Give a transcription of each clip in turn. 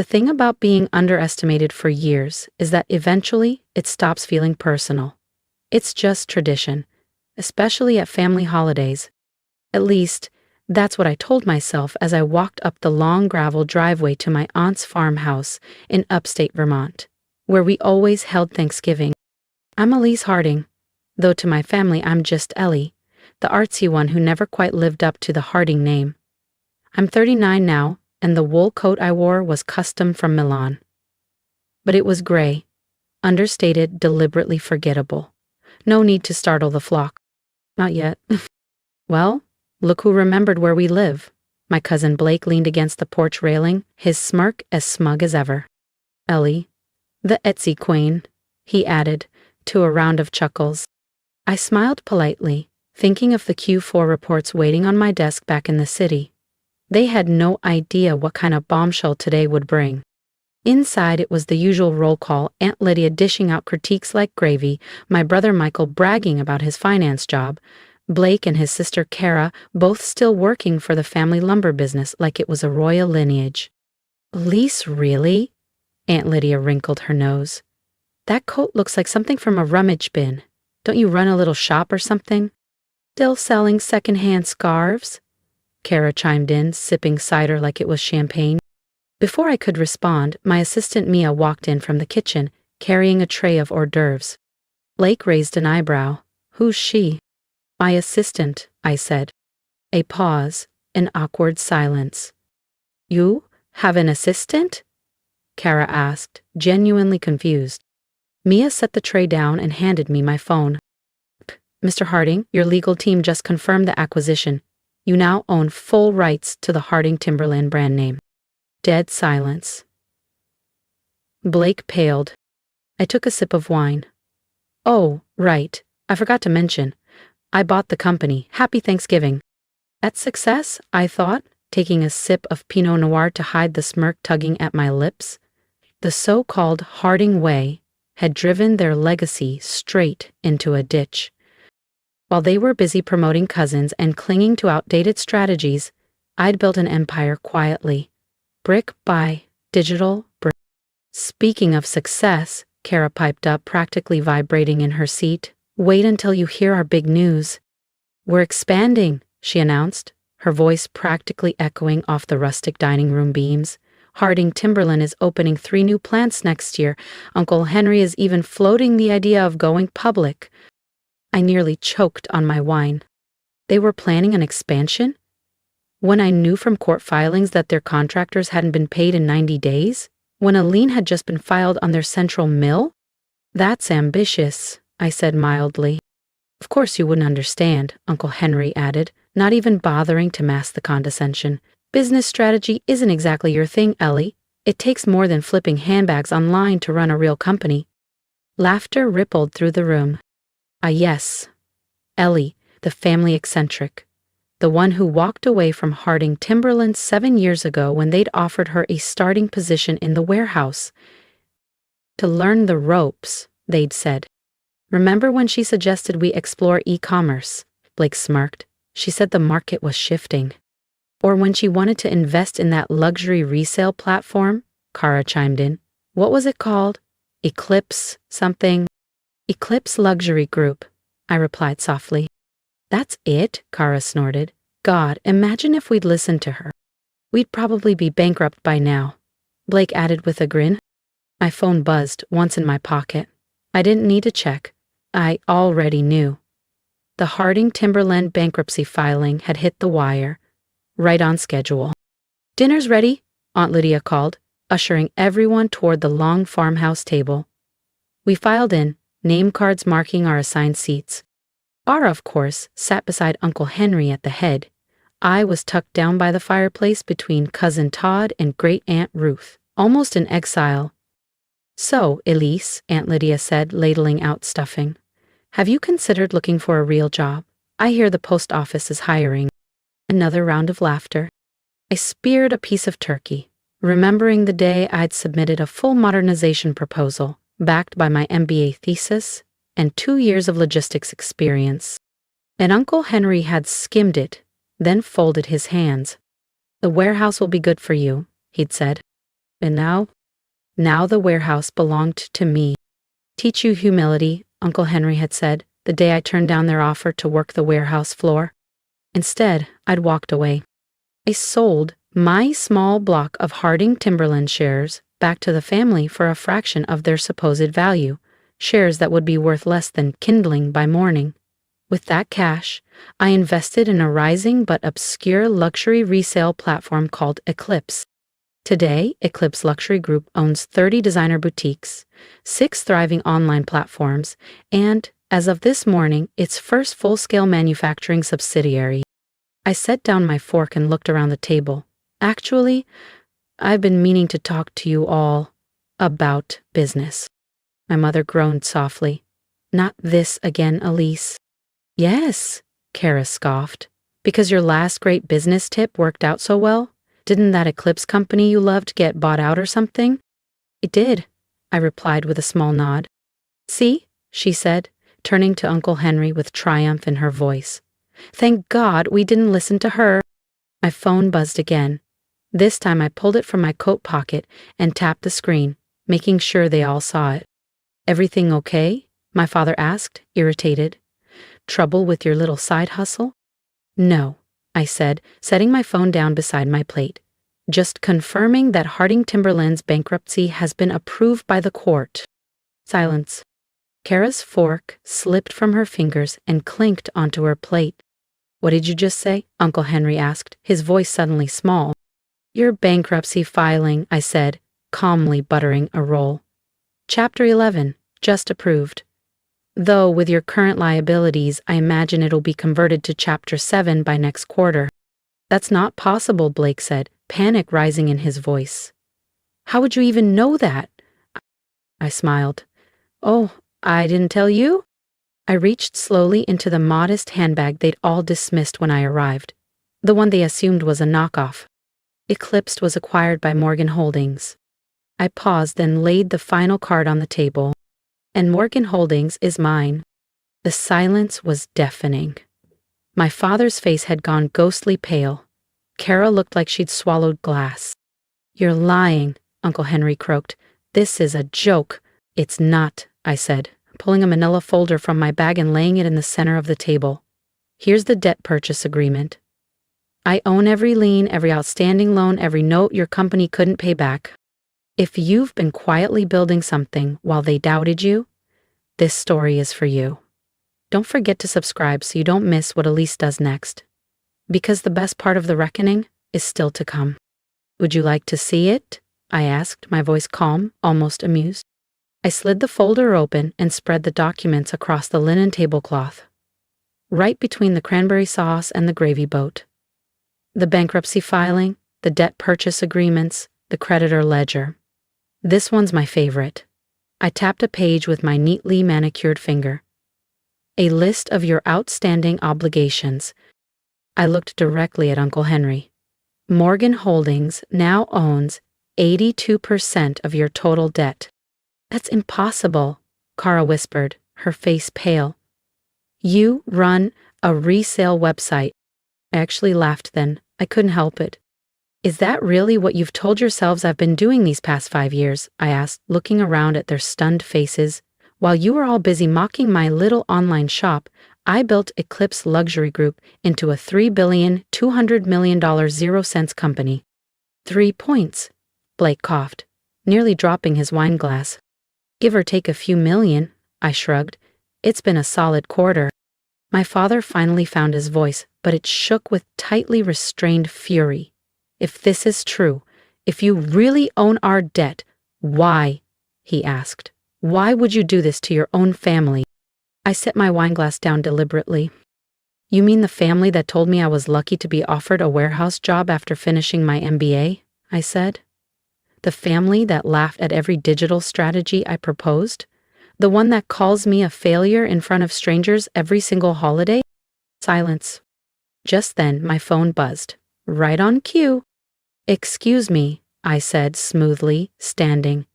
The thing about being underestimated for years is that eventually it stops feeling personal. It's just tradition, especially at family holidays. At least, that's what I told myself as I walked up the long gravel driveway to my aunt's farmhouse in upstate Vermont, where we always held Thanksgiving. I'm Elise Harding, though to my family I'm just Ellie, the artsy one who never quite lived up to the Harding name. I'm 39 now, and the wool coat I wore was custom from Milan. But it was gray, understated, deliberately forgettable. No need to startle the flock. Not yet. Well, look who remembered where we live. My cousin Blake leaned against the porch railing, his smirk as smug as ever. Ellie, the artsy queen, he added, to a round of chuckles. I smiled politely, thinking of the Q4 reports waiting on my desk back in the city. They had no idea what kind of bombshell today would bring. Inside it was the usual roll call, Aunt Lydia dishing out critiques like gravy, my brother Michael bragging about his finance job, Blake and his sister Kara both still working for the family lumber business like it was a royal lineage. Elise, really? Aunt Lydia wrinkled her nose. That coat looks like something from a rummage bin. Don't you run a little shop or something? Still selling second-hand scarves? Kara chimed in, sipping cider like it was champagne. Before I could respond, my assistant Mia walked in from the kitchen, carrying a tray of hors d'oeuvres. Blake raised an eyebrow. Who's she? My assistant, I said. A pause, an awkward silence. You have an assistant? Kara asked, genuinely confused. Mia set the tray down and handed me my phone. Mr. Harding, your legal team just confirmed the acquisition. You now own full rights to the Harding Timberland brand name. Dead silence. Blake paled. I took a sip of wine. Oh, right. I forgot to mention. I bought the company. Happy Thanksgiving. At success, I thought, taking a sip of Pinot Noir to hide the smirk tugging at my lips. The so-called Harding way had driven their legacy straight into a ditch. While they were busy promoting cousins and clinging to outdated strategies, I'd built an empire quietly, brick by digital brick. Speaking of success, Kara piped up, practically vibrating in her seat. Wait until you hear our big news. We're expanding, she announced, her voice practically echoing off the rustic dining room beams. Harding Timberland is opening 3 new plants next year. Uncle Henry is even floating the idea of going public. I nearly choked on my wine. They were planning an expansion? When I knew from court filings that their contractors hadn't been paid in 90 days? When a lien had just been filed on their central mill? That's ambitious, I said mildly. Of course you wouldn't understand, Uncle Henry added, not even bothering to mask the condescension. Business strategy isn't exactly your thing, Ellie. It takes more than flipping handbags online to run a real company. Laughter rippled through the room. Ah, yes. Ellie, the family eccentric. The one who walked away from Harding Timberland 7 years ago when they'd offered her a starting position in the warehouse. To learn the ropes, they'd said. Remember when she suggested we explore e-commerce? Blake smirked. She said the market was shifting. Or when she wanted to invest in that luxury resale platform? Kara chimed in. What was it called? Eclipse something? Eclipse Luxury Group, I replied softly. That's it, Kara snorted. God, imagine if we'd listened to her. We'd probably be bankrupt by now. Blake added with a grin. My phone buzzed, once in my pocket. I didn't need to check. I already knew. The Harding Timberland bankruptcy filing had hit the wire, right on schedule. Dinner's ready, Aunt Lydia called, ushering everyone toward the long farmhouse table. We filed in, name cards marking our assigned seats. Ara, of course, sat beside Uncle Henry at the head. I was tucked down by the fireplace between Cousin Todd and Great-Aunt Ruth, almost in exile. So, Elise, Aunt Lydia said, ladling out stuffing. Have you considered looking for a real job? I hear the post office is hiring. Another round of laughter. I speared a piece of turkey, remembering the day I'd submitted a full modernization proposal, backed by my MBA thesis and 2 years of logistics experience. And Uncle Henry had skimmed it, then folded his hands. The warehouse will be good for you, he'd said. And now? Now the warehouse belonged to me. Teach you humility, Uncle Henry had said, the day I turned down their offer to work the warehouse floor. Instead, I'd walked away. I sold my small block of Harding Timberland shares back to the family for a fraction of their supposed value, shares that would be worth less than kindling by morning. With that cash, I invested in a rising but obscure luxury resale platform called Eclipse. Today, Eclipse Luxury Group owns 30 designer boutiques, 6 thriving online platforms, and, as of this morning, its first full-scale manufacturing subsidiary. I set down my fork and looked around the table. Actually, I've been meaning to talk to you all about business. My mother groaned softly. Not this again, Elise. Yes, Kara scoffed. Because your last great business tip worked out so well? Didn't that Eclipse company you loved get bought out or something? It did, I replied with a small nod. See, she said, turning to Uncle Henry with triumph in her voice. Thank God we didn't listen to her. My phone buzzed again. This time I pulled it from my coat pocket and tapped the screen, making sure they all saw it. Everything okay? My father asked, irritated. Trouble with your little side hustle? No, I said, setting my phone down beside my plate. Just confirming that Harding Timberland's bankruptcy has been approved by the court. Silence. Kara's fork slipped from her fingers and clinked onto her plate. What did you just say? Uncle Henry asked, his voice suddenly small. Your bankruptcy filing, I said, calmly buttering a roll. Chapter 11, just approved. Though with your current liabilities, I imagine it'll be converted to Chapter 7 by next quarter. That's not possible, Blake said, panic rising in his voice. How would you even know that? I smiled. Oh, I didn't tell you? I reached slowly into the modest handbag they'd all dismissed when I arrived, the one they assumed was a knockoff. Eclipse was acquired by Morgan Holdings. I paused, then laid the final card on the table. And Morgan Holdings is mine. The silence was deafening. My father's face had gone ghostly pale. Kara looked like she'd swallowed glass. You're lying, Uncle Henry croaked. This is a joke. It's not, I said, pulling a manila folder from my bag and laying it in the center of the table. Here's the debt purchase agreement. I own every lien, every outstanding loan, every note your company couldn't pay back. If you've been quietly building something while they doubted you, this story is for you. Don't forget to subscribe so you don't miss what Elise does next. Because the best part of the reckoning is still to come. Would you like to see it? I asked, my voice calm, almost amused. I slid the folder open and spread the documents across the linen tablecloth, right between the cranberry sauce and the gravy boat. The bankruptcy filing, the debt purchase agreements, the creditor ledger. This one's my favorite. I tapped a page with my neatly manicured finger. A list of your outstanding obligations. I looked directly at Uncle Henry. Morgan Holdings now owns 82% of your total debt. That's impossible, Kara whispered, her face pale. You run a resale website. I actually laughed then. I couldn't help it. Is that really what you've told yourselves I've been doing these past 5 years? I asked, looking around at their stunned faces. While you were all busy mocking my little online shop, I built Eclipse Luxury Group into a $3,200,000,000 0-cents company. 3 points, Blake coughed, nearly dropping his wine glass. Give or take a few million, I shrugged. It's been a solid quarter. My father finally found his voice, but it shook with tightly restrained fury. If this is true, if you really own our debt, why? He asked. Why would you do this to your own family? I set my wineglass down deliberately. You mean the family that told me I was lucky to be offered a warehouse job after finishing my MBA? I said. The family that laughed at every digital strategy I proposed? The one that calls me a failure in front of strangers every single holiday? Silence. Just then, my phone buzzed. Right on cue. Excuse me, I said smoothly, standing.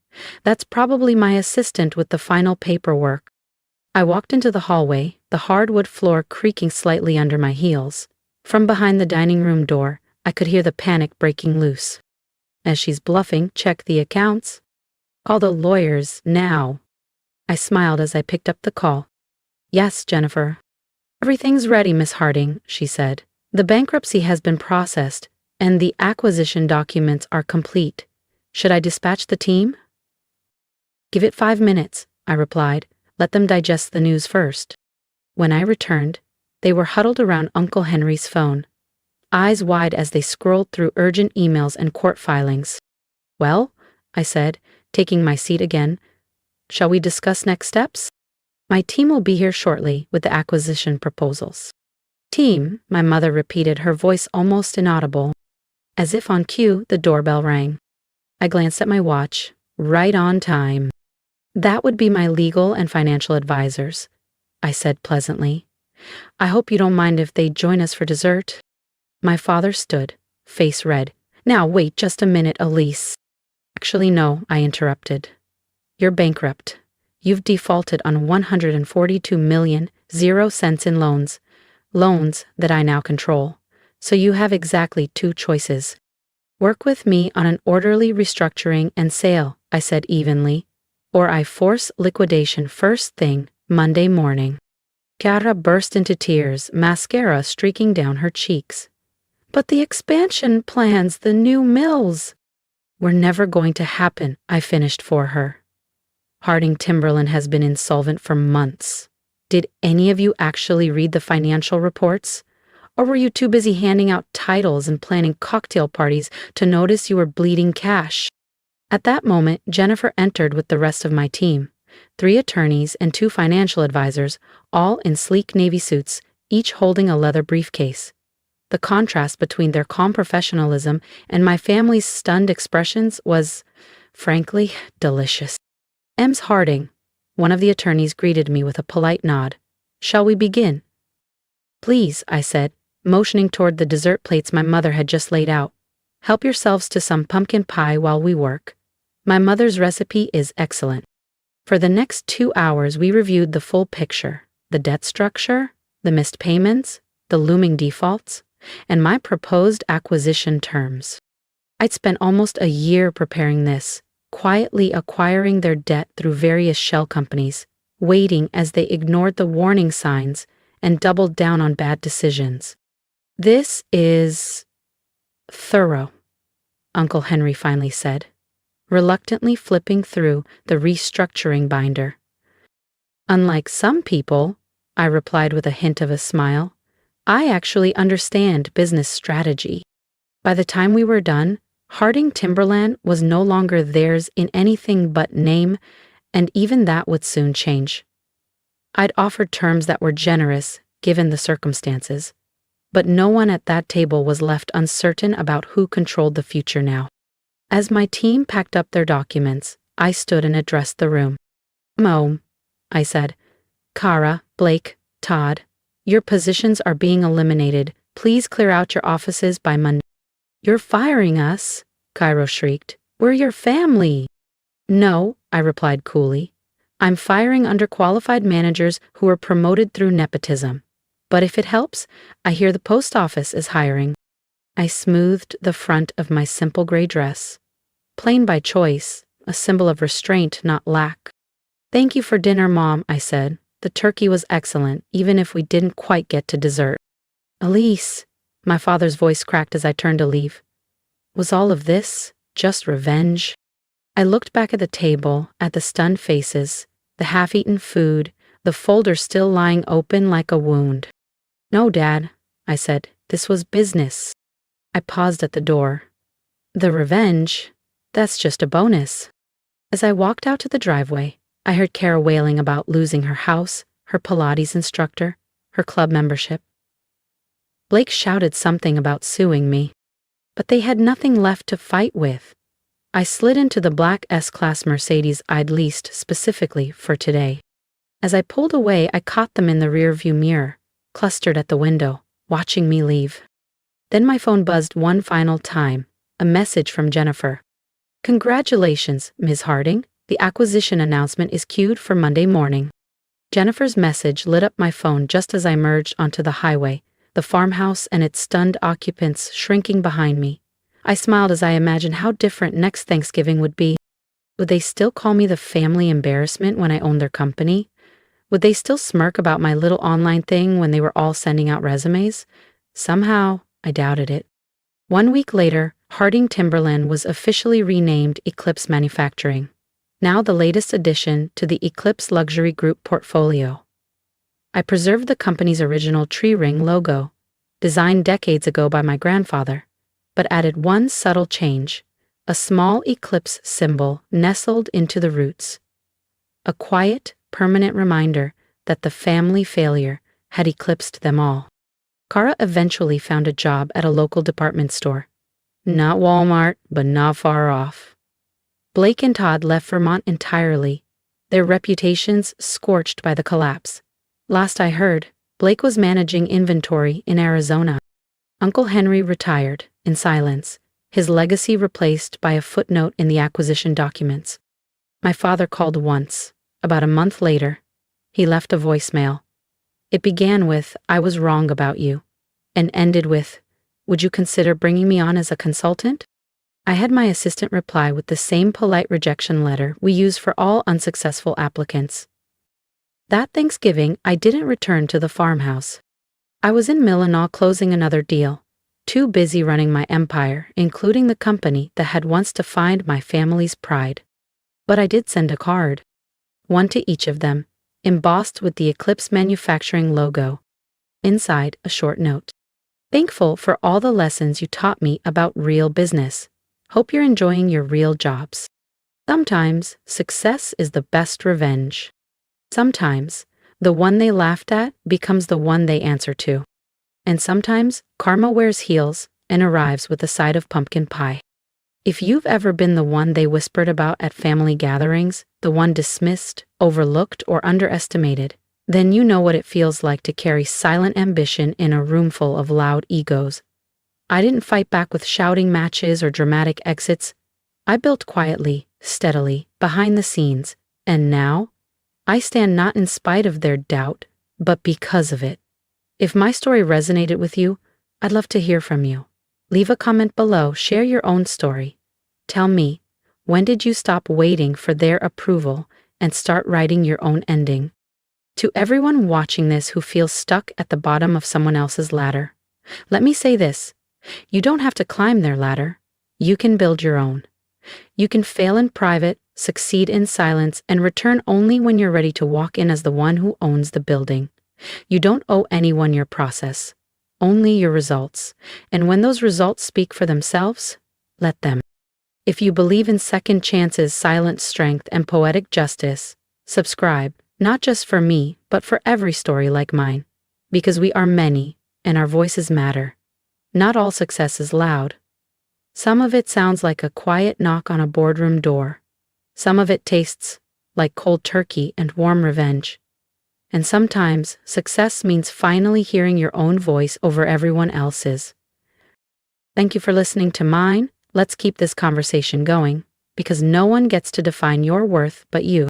That's probably my assistant with the final paperwork. I walked into the hallway, the hardwood floor creaking slightly under my heels. From behind the dining room door, I could hear the panic breaking loose. as she's bluffing, check the accounts. Call the lawyers now. I smiled as I picked up the call. Yes, Jennifer. Everything's ready, Miss Harding, she said. The bankruptcy has been processed, and the acquisition documents are complete. Should I dispatch the team? Give it 5 minutes, I replied. Let them digest the news first. When I returned, they were huddled around Uncle Henry's phone, eyes wide as they scrolled through urgent emails and court filings. Well, I said, taking my seat again, shall we discuss next steps? My team will be here shortly with the acquisition proposals. Team, my mother repeated, her voice almost inaudible. As if on cue, the doorbell rang. I glanced at my watch. Right on time. That would be my legal and financial advisors, I said pleasantly. I hope you don't mind if they join us for dessert. My father stood, face red. Now wait just a minute, Elise. Actually, no, I interrupted. You're bankrupt. You've defaulted on $142 million, 0 cents in loans. Loans that I now control. So you have exactly 2 choices. Work with me on an orderly restructuring and sale, I said evenly, or I force liquidation first thing Monday morning. Chiara burst into tears, mascara streaking down her cheeks. But the expansion plans, the new mills, were never going to happen, I finished for her. Harding Timberland has been insolvent for months. Did any of you actually read the financial reports? Or were you too busy handing out titles and planning cocktail parties to notice you were bleeding cash? At that moment, Jennifer entered with the rest of my team, 3 attorneys and 2 financial advisors, all in sleek navy suits, each holding a leather briefcase. The contrast between their calm professionalism and my family's stunned expressions was, frankly, delicious. Ms. Harding, one of the attorneys greeted me with a polite nod. Shall we begin? Please, I said, motioning toward the dessert plates my mother had just laid out. Help yourselves to some pumpkin pie while we work. My mother's recipe is excellent. For the next 2 hours, we reviewed the full picture, the debt structure, the missed payments, the looming defaults, and my proposed acquisition terms. I'd spent almost a year preparing this, quietly acquiring their debt through various shell companies, waiting as they ignored the warning signs and doubled down on bad decisions. This is thorough, Uncle Henry finally said, reluctantly flipping through the restructuring binder. Unlike some people, I replied with a hint of a smile, I actually understand business strategy. By the time we were done, Harding Timberland was no longer theirs in anything but name, and even that would soon change. I'd offered terms that were generous, given the circumstances, but no one at that table was left uncertain about who controlled the future now. As my team packed up their documents, I stood and addressed the room. Mo, I said. Kara, Blake, Todd, your positions are being eliminated. Please clear out your offices by Monday. You're firing us, Cairo shrieked. We're your family. No, I replied coolly. I'm firing underqualified managers who were promoted through nepotism. But if it helps, I hear the post office is hiring. I smoothed the front of my simple gray dress. Plain by choice, a symbol of restraint, not lack. Thank you for dinner, Mom, I said. The turkey was excellent, even if we didn't quite get to dessert. Elise, my father's voice cracked as I turned to leave. Was all of this just revenge? I looked back at the table, at the stunned faces, the half-eaten food, the folder still lying open like a wound. No, Dad, I said, this was business. I paused at the door. The revenge, that's just a bonus. As I walked out to the driveway, I heard Kara wailing about losing her house, her Pilates instructor, her club membership. Blake shouted something about suing me, but they had nothing left to fight with. I slid into the black S-Class Mercedes I'd leased specifically for today. As I pulled away, I caught them in the rearview mirror, clustered at the window, watching me leave. Then my phone buzzed one final time, a message from Jennifer. Congratulations, Ms. Harding. The acquisition announcement is queued for Monday morning. Jennifer's message lit up my phone just as I emerged onto the highway, the farmhouse and its stunned occupants shrinking behind me. I smiled as I imagined how different next Thanksgiving would be. Would they still call me the family embarrassment when I owned their company? Would they still smirk about my little online thing when they were all sending out resumes? Somehow, I doubted it. 1 week later, Harding Timberland was officially renamed Eclipse Manufacturing, now the latest addition to the Eclipse Luxury Group portfolio. I preserved the company's original tree ring logo, designed decades ago by my grandfather, but added one subtle change: a small eclipse symbol nestled into the roots. A quiet, permanent reminder that the family failure had eclipsed them all. Kara eventually found a job at a local department store. Not Walmart, but not far off. Blake and Todd left Vermont entirely, their reputations scorched by the collapse. Last I heard, Blake was managing inventory in Arizona. Uncle Henry retired, in silence, his legacy replaced by a footnote in the acquisition documents. My father called once. About a month later, he left a voicemail. It began with, "I was wrong about you," and ended with, "Would you consider bringing me on as a consultant?" I had my assistant reply with the same polite rejection letter we use for all unsuccessful applicants. That Thanksgiving, I didn't return to the farmhouse. I was in Milan closing another deal, too busy running my empire, including the company that had once defined my family's pride. But I did send a card. One to each of them, embossed with the Eclipse Manufacturing logo. Inside, a short note. Thankful for all the lessons you taught me about real business. Hope you're enjoying your real jobs. Sometimes, success is the best revenge. Sometimes, the one they laughed at becomes the one they answer to. And sometimes, karma wears heels and arrives with a side of pumpkin pie. If you've ever been the one they whispered about at family gatherings, the one dismissed, overlooked, or underestimated, then you know what it feels like to carry silent ambition in a room full of loud egos. I didn't fight back with shouting matches or dramatic exits. I built quietly, steadily, behind the scenes, and now, I stand not in spite of their doubt, but because of it. If my story resonated with you, I'd love to hear from you. Leave a comment below, share your own story. Tell me, when did you stop waiting for their approval and start writing your own ending? To everyone watching this who feels stuck at the bottom of someone else's ladder, let me say this: you don't have to climb their ladder. You can build your own. You can fail in private, succeed in silence, and return only when you're ready to walk in as the one who owns the building. You don't owe anyone your process, only your results. And when those results speak for themselves, let them. If you believe in second chances, silent strength, and poetic justice, subscribe, not just for me, but for every story like mine. Because we are many, and our voices matter. Not all success is loud. Some of it sounds like a quiet knock on a boardroom door. Some of it tastes like cold turkey and warm revenge. And sometimes, success means finally hearing your own voice over everyone else's. Thank you for listening to mine. Let's keep this conversation going, because no one gets to define your worth but you.